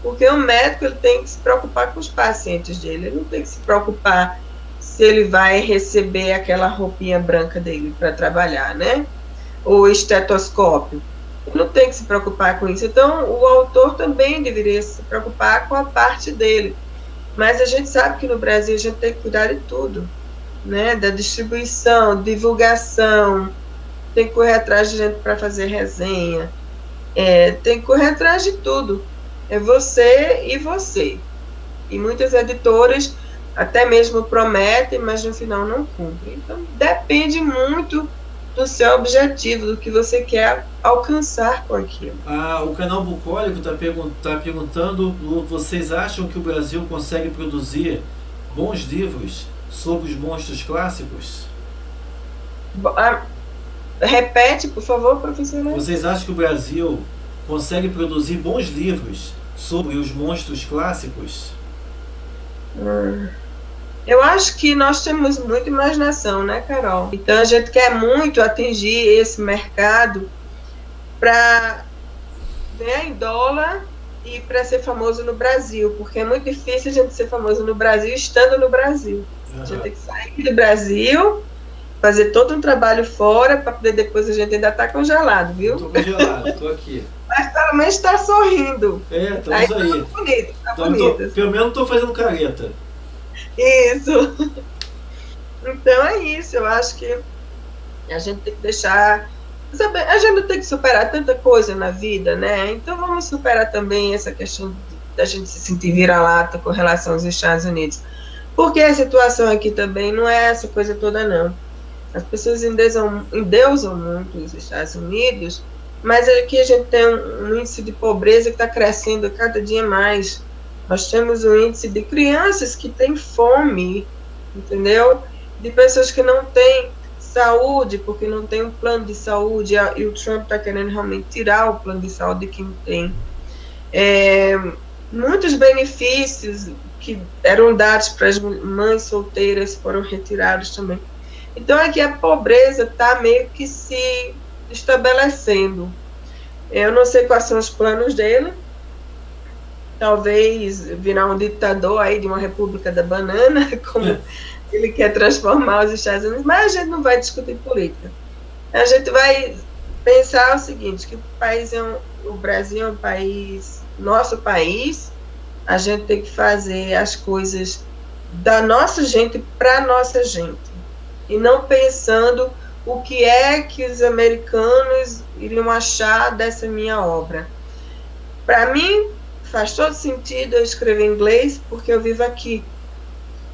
Porque o médico ele tem que se preocupar com os pacientes dele, ele não tem que se preocupar se ele vai receber aquela roupinha branca dele para trabalhar, né? Ou estetoscópio. Ele não tem que se preocupar com isso. Então, o autor também deveria se preocupar com a parte dele. Mas a gente sabe que no Brasil a gente tem que cuidar de tudo, né? Da distribuição, divulgação, tem que correr atrás de gente para fazer resenha, tem que correr atrás de tudo. É você e você. E muitas editoras até mesmo prometem, mas no final não cumprem. Então, depende muito do seu objetivo, do que você quer alcançar com aquilo. O canal Bucólico está perguntando, vocês acham que o Brasil consegue produzir bons livros sobre os monstros clássicos? Repete, por favor, professor. Vocês acham que o Brasil consegue produzir bons livros sobre os monstros clássicos? Eu acho que nós temos muita imaginação, né, Carol? Então a gente quer muito atingir esse mercado para ganhar em dólar e para ser famoso no Brasil, porque é muito difícil a gente ser famoso no Brasil estando no Brasil. A gente tem que sair do Brasil, fazer todo um trabalho fora para poder depois a gente ainda estar congelado, viu? Estou congelado, estou aqui. Mas pelo menos está sorrindo. Estamos aí. Tá bonito, tá bonito. Pelo menos não estou fazendo careta. Isso. Então é isso, eu acho que a gente tem que deixar, sabe, a gente não tem que superar tanta coisa na vida, né? Então vamos superar também essa questão da gente se sentir vira-lata com relação aos Estados Unidos, porque a situação aqui também não é essa coisa toda não. As pessoas endeusam muito os Estados Unidos, mas aqui a gente tem um índice de pobreza que está crescendo cada dia mais. Nós temos um índice de crianças que têm fome, entendeu? De pessoas que não têm saúde, porque não tem um plano de saúde, e o Trump está querendo realmente tirar o plano de saúde de quem tem. Muitos benefícios que eram dados para as mães solteiras foram retirados também. Então, aqui a pobreza está meio que se estabelecendo. Eu não sei quais são os planos dele, talvez virar um ditador aí de uma república da banana, como ele quer transformar os Estados Unidos, mas a gente não vai discutir política. A gente vai pensar o seguinte, que o Brasil é um país, nosso país, a gente tem que fazer as coisas da nossa gente para nossa gente, e não pensando o que é que os americanos iriam achar dessa minha obra. Para mim, faz todo sentido eu escrever em inglês, porque eu vivo aqui.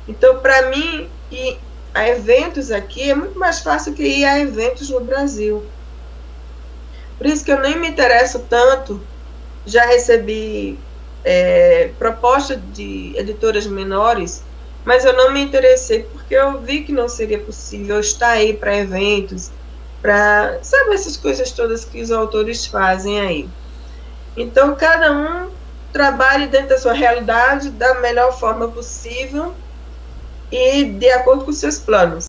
Então, para mim, ir a eventos aqui é muito mais fácil que ir a eventos no Brasil. Por isso que eu nem me interesso tanto. Já recebi proposta de editoras menores, mas eu não me interessei, porque eu vi que não seria possível estar aí para eventos, para, sabe, essas coisas todas que os autores fazem aí. Então, cada um trabalhe dentro da sua realidade da melhor forma possível e de acordo com os seus planos.